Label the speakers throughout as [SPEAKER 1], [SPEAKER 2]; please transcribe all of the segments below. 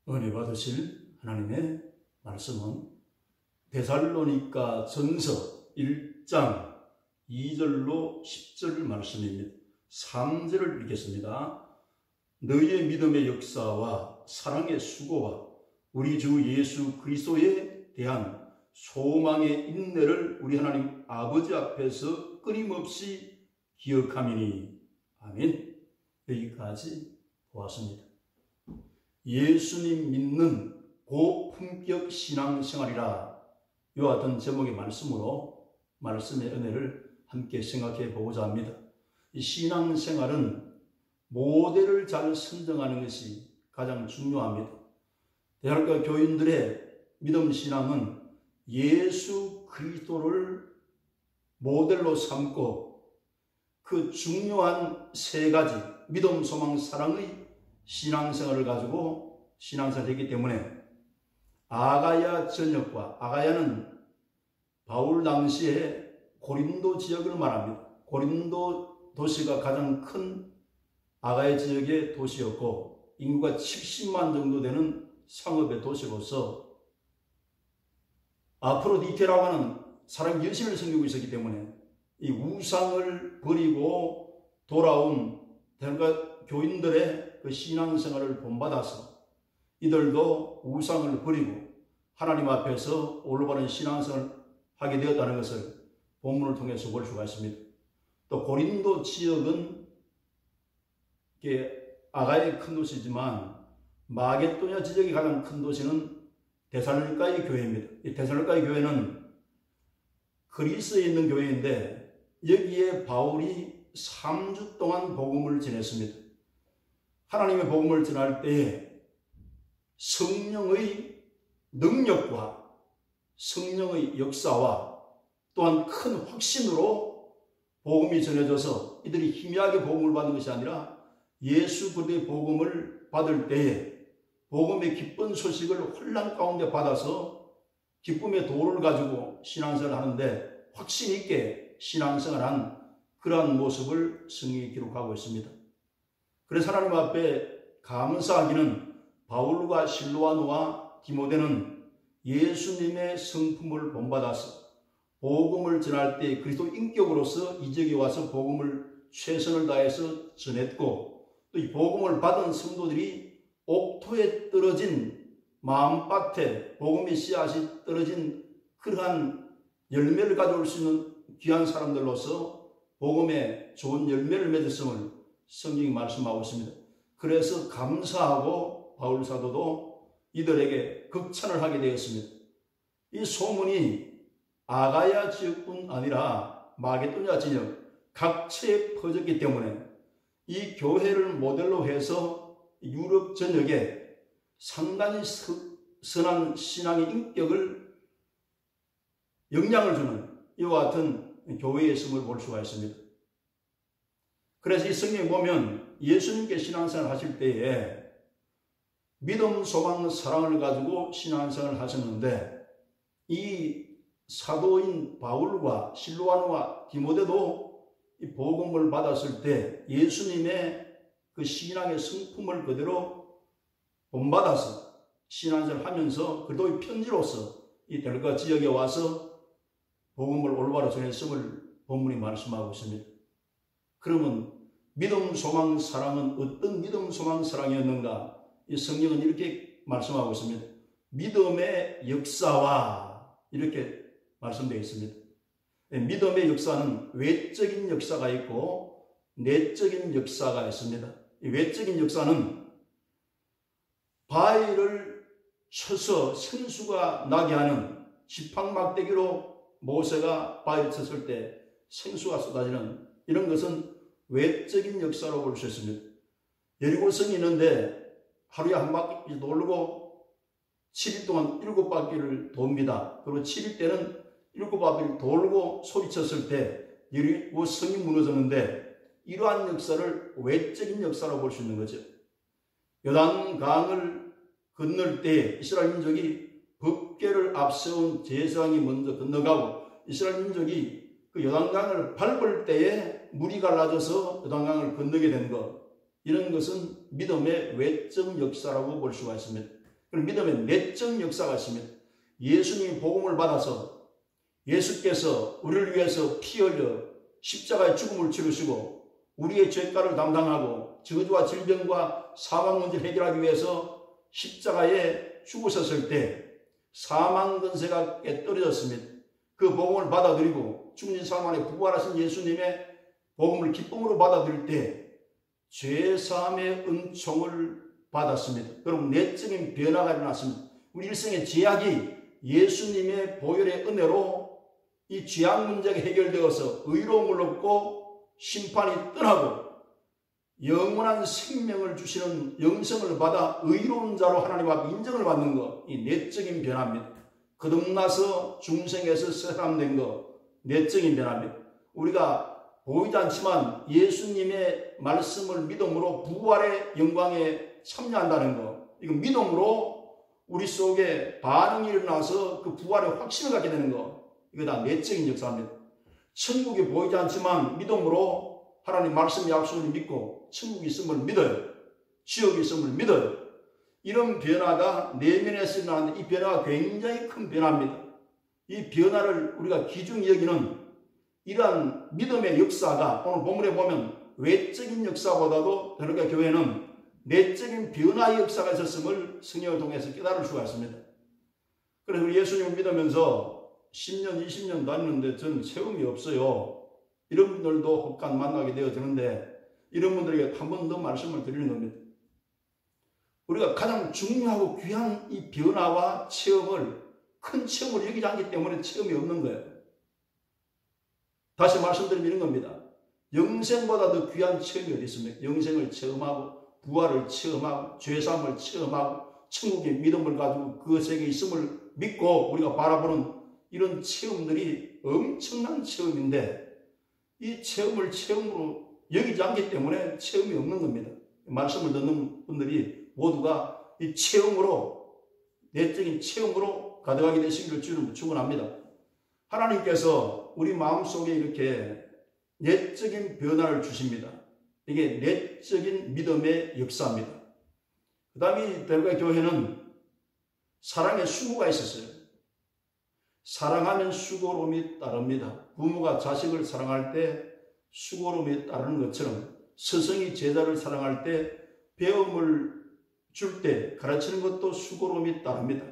[SPEAKER 1] 은혜 받으실 하나님의 말씀은 데살로니가 전서 1장 2절로 10절 말씀입니다. 3절을 읽겠습니다. 너희의 믿음의 역사와 사랑의 수고와 우리 주 예수 그리스도에 대한 소망의 인내를 우리 하나님 아버지 앞에서 끊임없이 기억하미니. 아멘. 여기까지 보았습니다. 예수님 믿는 고품격 신앙생활이라 이와 같은 제목의 말씀으로 말씀의 은혜를 함께 생각해 보고자 합니다. 이 신앙생활은 모델을 잘 선정하는 것이 가장 중요합니다. 대학가 교인들의 믿음 신앙은 예수 그리스도를 모델로 삼고 그 중요한 세 가지 믿음, 소망, 사랑의 신앙생활을 가지고 신앙생활을 했기 때문에 아가야 전역과, 아가야는 바울 당시에 고린도 지역을 말합니다. 고린도 도시가 가장 큰 아가야 지역의 도시였고 인구가 70만 정도 되는 상업의 도시로서 아프로디테라고 하는 사람 여신을 섬기고 있었기 때문에 이 우상을 버리고 돌아온 대학가 교인들의 그 신앙생활을 본받아서 이들도 우상을 버리고 하나님 앞에서 올바른 신앙생활을 하게 되었다는 것을 본문을 통해서 볼 수가 있습니다. 또 고린도 지역은 아가야의 큰 도시지만 마게도냐 지역이 가장 큰 도시는 데살로니가의 교회입니다. 이 데살로니가의 교회는 그리스에 있는 교회인데 여기에 바울이 3주 동안 복음을 전했습니다. 하나님의 복음을 전할 때에 성령의 능력과 성령의 역사와 또한 큰 확신으로 복음이 전해져서 이들이 희미하게 복음을 받은 것이 아니라 예수 그리스도의 복음을 받을 때에 복음의 기쁜 소식을 혼란 가운데 받아서 기쁨의 도를 가지고 신앙생활을 하는데 확신 있게 신앙생활한 그러한 모습을 성경이 기록하고 있습니다. 그래서 하나님 앞에 감사하기는 바울과 실로아노와 디모데는 예수님의 성품을 본받아서 복음을 전할 때 그리스도 인격으로서 이 지역에 와서 복음을 최선을 다해서 전했고 또 이 복음을 받은 성도들이 옥토에 떨어진 마음밭에 복음의 씨앗이 떨어진 그러한 열매를 가져올 수 있는 귀한 사람들로서 복음의 좋은 열매를 맺었음을 성경이 말씀하고 있습니다. 그래서 감사하고 바울 사도도 이들에게 극찬을 하게 되었습니다. 이 소문이 아가야 지역뿐 아니라 마게도냐 지역 각처에 퍼졌기 때문에 이 교회를 모델로 해서 유럽 전역에 상당히 선한 신앙의 인격을 영향을 주는 이와 같은 교회의 있음을 볼 수가 있습니다. 그래서 이 성경에 보면 예수님께 신앙생활 하실 때에 믿음, 소망, 사랑을 가지고 신앙생활을 하셨는데 이 사도인 바울과 실로아노와 디모데도 이 복음을 받았을 때 예수님의 그 신앙의 성품을 그대로 본받아서 신앙생활을 하면서 그리스도의 편지로서 이 데살로니가 지역에 와서 복음을 올바로 전했음을 본문이 말씀하고 있습니다. 그러면 믿음, 소망, 사랑은 어떤 믿음, 소망, 사랑이었는가? 이 성경은 이렇게 말씀하고 있습니다. 믿음의 역사와 이렇게 말씀되어 있습니다. 믿음의 역사는 외적인 역사가 있고 내적인 역사가 있습니다. 이 외적인 역사는 바위를 쳐서 생수가 나게 하는 지팡막대기로 모세가 바위를 쳤을 때 생수가 쏟아지는 이런 것은 외적인 역사로 볼 수 있습니다. 여리고성이 있는데 하루에 한 바퀴 돌고 7일 동안 7바퀴를 돕니다. 그리고 7일 때는 7바퀴를 돌고 소리쳤을 때 여리고성이 무너졌는데 이러한 역사를 외적인 역사로 볼 수 있는 거죠. 요단강을 건널 때 이스라엘 민족이 법궤를 앞세운 제사장이 먼저 건너가고 이스라엘 민족이 그 요단강을 밟을 때에 물이 갈라져서 요단강을 건너게 된 것, 이런 것은 믿음의 외적 역사라고 볼 수가 있습니다. 그런 믿음의 내적 역사가 있습니다. 예수님이 복음을 받아서 예수께서 우리를 위해서 피 흘려 십자가의 죽음을 치르시고 우리의 죄가를 담당하고 저주와 질병과 사망 문제를 해결하기 위해서 십자가에 죽으셨을 때 사망 권세가 깨뜨려졌습니다. 그 복음을 받아들이고 죽은 사람 안에 부활하신 예수님의 복음을 기쁨으로 받아들일 때 죄사함의 은총을 받았습니다. 여러분, 내적인 변화가 일어났습니다. 우리 일생의 죄악이 예수님의 보혈의 은혜로 이 죄악 문제가 해결되어서 의로움을 얻고 심판이 떠나고 영원한 생명을 주시는 영생을 받아 의로운 자로 하나님 앞에 인정을 받는 것, 이 내적인 변화입니다. 거듭나서 중생에서 새 사람 된 것, 내적인 변화입니다. 우리가 보이지 않지만 예수님의 말씀을 믿음으로 부활의 영광에 참여한다는 것, 이거 믿음으로 우리 속에 반응이 일어나서 그 부활의 확신을 갖게 되는 것, 이거 다 내적인 역사입니다. 천국이 보이지 않지만 믿음으로 하나님 말씀 약속을 믿고 천국이 있음을 믿어요. 지옥이 있음을 믿어요. 이런 변화가 내면에서 일어나는데 이 변화가 굉장히 큰 변화입니다. 이 변화를 우리가 귀중히 여기는 이러한 믿음의 역사가 오늘 본문에 보면 외적인 역사보다도 베로가 교회는 내적인 변화의 역사가 있었음을 성령을 통해서 깨달을 수가 있습니다. 그래서 우리 예수님을 믿으면서 10년, 20년 다니는데 저는 체험이 없어요. 이런 분들도 혹간 만나게 되어지는데 이런 분들에게 한 번 더 말씀을 드리는 겁니다. 우리가 가장 중요하고 귀한 이 변화와 체험을 큰 체험을 여기지 않기 때문에 체험이 없는 거예요. 다시 말씀드리면 이런 겁니다. 영생보다 더 귀한 체험이 어디 있습니까? 영생을 체험하고 부활을 체험하고 죄사함을 체험하고 천국의 믿음을 가지고 그 세계에 있음을 믿고 우리가 바라보는 이런 체험들이 엄청난 체험인데 이 체험을 체험으로 여기지 않기 때문에 체험이 없는 겁니다. 말씀을 듣는 분들이 모두가 이 체험으로, 내적인 체험으로 가득하게 되시기를 주는 축원합니다. 하나님께서 우리 마음속에 이렇게 내적인 변화를 주십니다. 이게 내적인 믿음의 역사입니다. 그 다음에 베로가 교회는 사랑의 수고가 있었어요. 사랑하면 수고로움이 따릅니다. 부모가 자식을 사랑할 때 수고로움이 따르는 것처럼 스승이 제자를 사랑할 때 배움을 줄 때 가르치는 것도 수고로움이 따릅니다.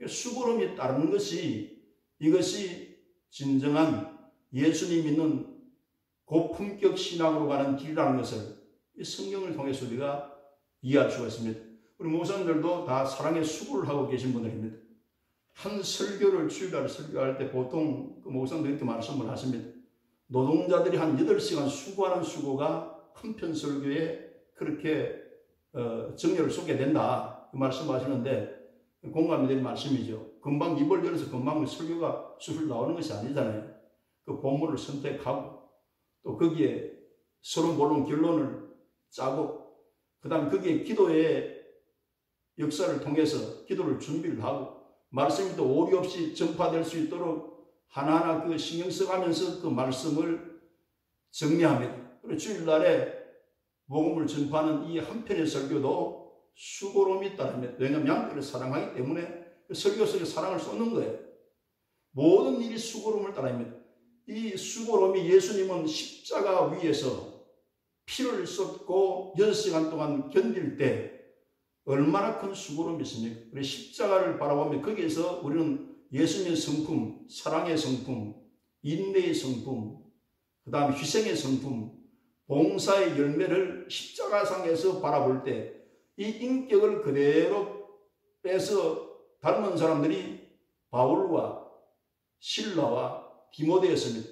[SPEAKER 1] 수고로움이 따르는 것이 이것이 진정한 예수님 믿는 고품격 신앙으로 가는 길이라는 것을 이 성경을 통해서 우리가 이해할 수가 있습니다. 우리 목사님들도 다 사랑의 수고를 하고 계신 분들입니다. 한 설교를 주일날 설교할 때 보통 그 목사님들이 이렇게 말씀을 하십니다. 노동자들이 한 8시간 수고하는 수고가 한 편 설교에 그렇게 정렬을 쏟게 된다 그 말씀하시는데 공감이 되는 말씀이죠. 금방 입을 열어서 금방 설교가 술술 나오는 것이 아니잖아요. 그 본문을 선택하고 또 거기에 서로 모르는 결론을 짜고 그 다음에 거기에 기도의 역사를 통해서 기도를 준비를 하고 말씀이 또 오류 없이 전파될 수 있도록 하나하나 그 신경 써가면서 그 말씀을 정리합니다. 그리고 주일날에 복음을 전파하는 이 한 편의 설교도 수고로움이 따릅니다. 왜냐하면 양떼를 사랑하기 때문에 그 설교 속에 사랑을 쏟는 거예요. 모든 일이 수고로움을 따릅니다. 이 수고로움이 예수님은 십자가 위에서 피를 쏟고 6시간 동안 견딜 때 얼마나 큰 수고로움이 있습니까? 우리 십자가를 바라보면 거기에서 우리는 예수님의 성품, 사랑의 성품, 인내의 성품, 그 다음에 희생의 성품, 봉사의 열매를 십자가상에서 바라볼 때 이 인격을 그대로 빼서 닮은 사람들이 바울과 실라와 디모데였습니다.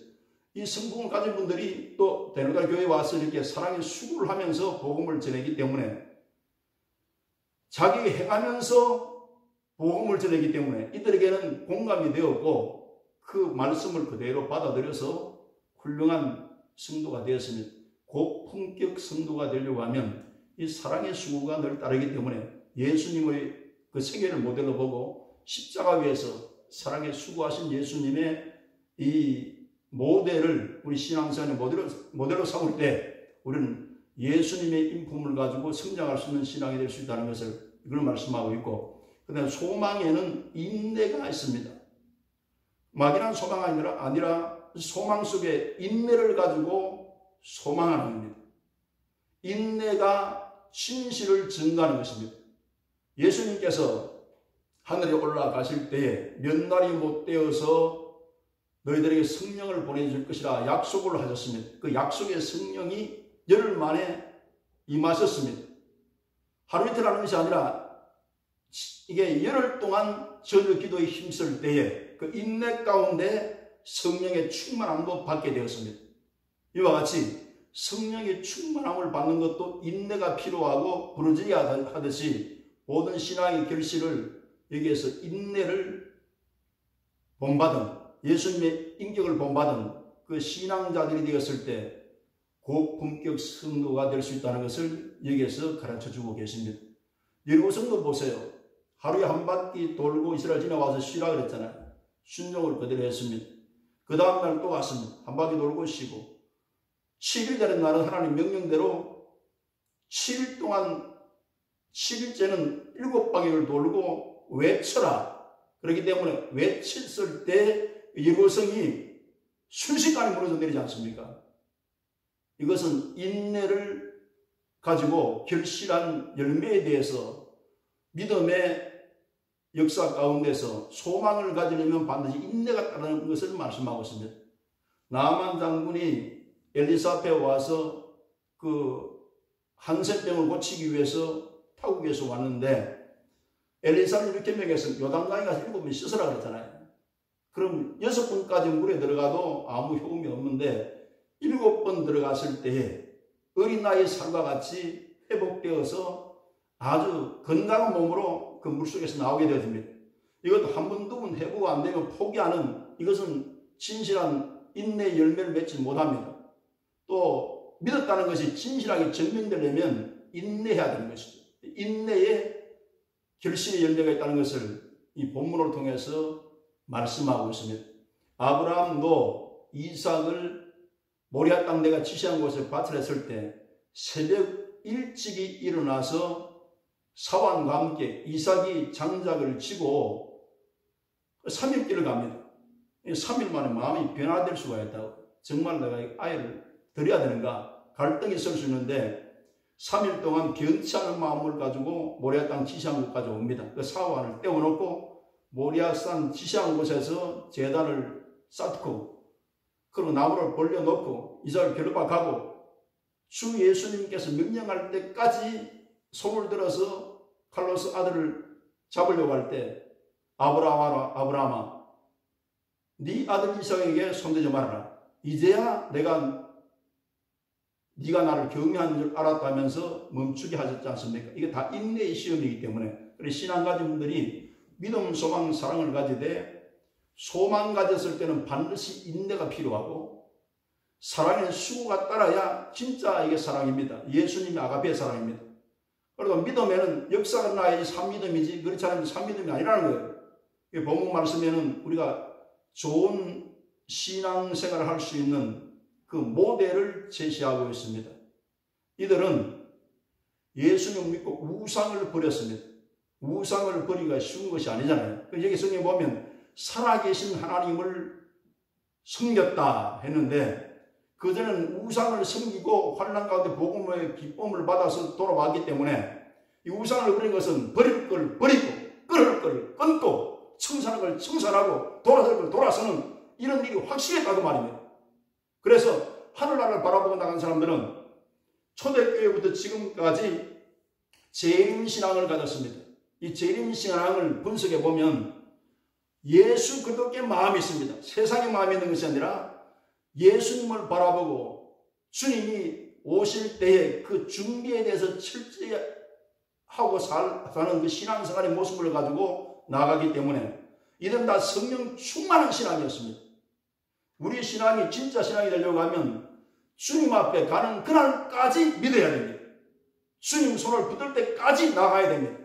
[SPEAKER 1] 이 성품을 가진 분들이 또 데살로니가 교회에 와서 이렇게 사랑의 수고를 하면서 복음을 전하기 때문에 자기 행하면서 복음을 전하기 때문에 이들에게는 공감이 되었고 그 말씀을 그대로 받아들여서 훌륭한 성도가 되었습니다. 고품격 성도가 되려고 하면 이 사랑의 수고가 늘 따르기 때문에 예수님의 그 생애를 모델로 보고 십자가 위에서 사랑의 수고하신 예수님의 이 모델을 우리 신앙생활의 모델로 삼을 때 우리는 예수님의 인품을 가지고 성장할 수 있는 신앙이 될 수 있다는 것을 이걸 말씀하고 있고 그런데 소망에는 인내가 있습니다. 막연한 소망 아니라 소망 속에 인내를 가지고 소망하는 겁니다. 인내가 진실을 증거하는 것입니다. 예수님께서 하늘에 올라가실 때에 몇 날이 못 되어서 너희들에게 성령을 보내줄 것이라 약속을 하셨습니다. 그 약속의 성령이 열흘 만에 임하셨습니다. 하루 이틀 하는 것이 아니라 이게 열흘 동안 저녁 기도에 힘쓸 때에 그 인내 가운데 성령의 충만함도 받게 되었습니다. 이와 같이 성령의 충만함을 받는 것도 인내가 필요하고 부르짖어야 하듯이 모든 신앙의 결실을 여기에서 인내를 본받은 예수님의 인격을 본받은 그 신앙자들이 되었을 때 고품격 성도가 될 수 있다는 것을 여기에서 가르쳐주고 계십니다. 여리고 성도 보세요. 하루에 한 바퀴 돌고 이스라엘 지나와서 쉬라 그랬잖아요. 순종을 그대로 했습니다. 그 다음날 또 갔습니다. 한 바퀴 돌고 쉬고 7일 되는 날은 하나님 명령대로 7일 동안 7일째는 7바퀴를 돌고 외쳐라. 그렇기 때문에 외쳤을 때 여리고성이 순식간에 무너져 내리지 않습니까? 이것은 인내를 가지고 결실한 열매에 대해서 믿음의 역사 가운데서 소망을 가지려면 반드시 인내가 따르는 것을 말씀하고 있습니다. 나아만 장군이 엘리사 앞에 와서 그 한센병을 고치기 위해서 타국에서 왔는데 엘리사를 이렇게 명했습니다. 요단강에 가서 7번 씻으라 그랬잖아요. 그럼 6번까지 물에 들어가도 아무 효험이 없는데 7번 들어갔을 때에 어린 나이의 살과 같이 회복되어서 아주 건강한 몸으로 그 물속에서 나오게 되어집니다. 이것도 한 번, 두 번 해보고 안 되면 포기하는 이것은 진실한 인내의 열매를 맺지 못합니다. 또 믿었다는 것이 진실하게 증명되려면 인내해야 되는 것이죠. 인내에 결실의 열매가 있다는 것을 이 본문을 통해서 말씀하고 있습니다. 아브라함도 이삭을 모리아 땅 내가 지시한 곳에 바쳐냈을 때 새벽 일찍이 일어나서 사환과 함께 이삭이 장작을 치고 3일길을 갑니다. 3일 만에 마음이 변화될 수가 있다고. 정말 내가 아이를 드려야 되는가 갈등이 있을 수 있는데 3일 동안 변치 않은 마음을 가지고 모리아 땅 지시한 곳까지 옵니다. 그 사환을 떼어놓고 모리아산 지시한 곳에서 제단을 쌓고 그리고 나무를 벌려놓고 이삭을 결박하고 주 예수님께서 명령할 때까지 손을 들어서 칼로스 아들을 잡으려고 할 때 아브라함아 네 아들 이삭에게 손대지 말아라. 이제야 내가 네가 나를 경외하는 줄 알았다면서 멈추게 하셨지 않습니까? 이게 다 인내의 시험이기 때문에 우리 신앙 가진 분들이 믿음, 소망, 사랑을 가지되 소망 가졌을 때는 반드시 인내가 필요하고 사랑의 수고가 따라야 진짜 이게 사랑입니다. 예수님이 아가페의 사랑입니다. 그리고 믿음에는 역사가 나야지 산믿음이지 그렇지 않으면 산믿음이 아니라는 거예요. 이 본문 말씀에는 우리가 좋은 신앙생활을 할 수 있는 그 모델을 제시하고 있습니다. 이들은 예수님 믿고 우상을 버렸습니다. 우상을 버리기가 쉬운 것이 아니잖아요. 여기 성경에 보면 살아계신 하나님을 섬겼다 했는데 그들은 우상을 섬기고 환난 가운데 복음의 기쁨을 받아서 돌아왔기 때문에 이 우상을 버린 것은 버릴 걸 버리고 끊을 걸 끊고 청산할 걸 청산하고 돌아설 걸 돌아서는 이런 일이 확실했다고 말입니다. 그래서 하늘나라를 바라보고 나간 사람들은 초대교회부터 지금까지 재림신앙을 가졌습니다. 이 재림신앙을 분석해 보면 예수 그리스도께 마음이 있습니다. 세상의 마음이 있는 것이 아니라 예수님을 바라보고 주님이 오실 때에 그 준비에 대해서 철저히 하고 사는 그 신앙생활의 모습을 가지고 나가기 때문에 이들은 다 성령 충만한 신앙이었습니다. 우리 신앙이 진짜 신앙이 되려고 하면 주님 앞에 가는 그날까지 믿어야 됩니다. 주님 손을 붙들 때까지 나가야 됩니다.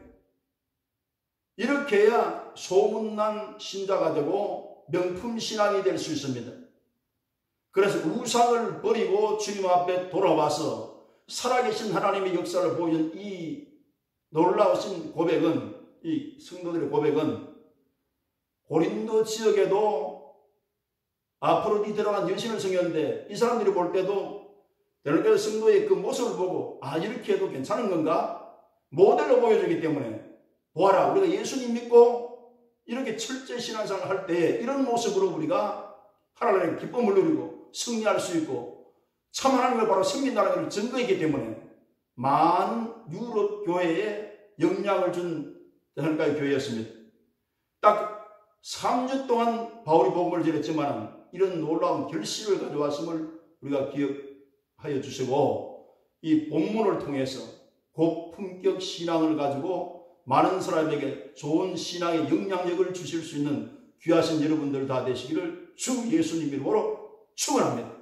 [SPEAKER 1] 이렇게 해야 소문난 신자가 되고 명품 신앙이 될 수 있습니다. 그래서 우상을 버리고 주님 앞에 돌아와서 살아계신 하나님의 역사를 보이는 이 놀라우신 고백은 이 성도들의 고백은 고린도 지역에도 아프로디 들어간 여신을 섬겼는데 이 사람들이 볼 때도 데살로니가 성도의 그 모습을 보고 이렇게 해도 괜찮은 건가? 모델로 보여주기 때문에 보아라, 우리가 예수님 믿고 이렇게 철저히 신앙생활을 할 때 이런 모습으로 우리가 하나님의 기쁨을 누리고 승리할 수 있고 참 하나님을 바로 섬긴다는 것을 증거했기 때문에 많은 유럽 교회에 영향을 준 데살로니가 교회였습니다. 딱 3주 동안 바울이 복음을 전했지만 이런 놀라운 결실을 가져왔음을 우리가 기억하여 주시고 이 본문을 통해서 고품격 신앙을 가지고 많은 사람에게 좋은 신앙의 영향력을 주실 수 있는 귀하신 여러분들 다 되시기를 주 예수님 이름으로 축원합니다.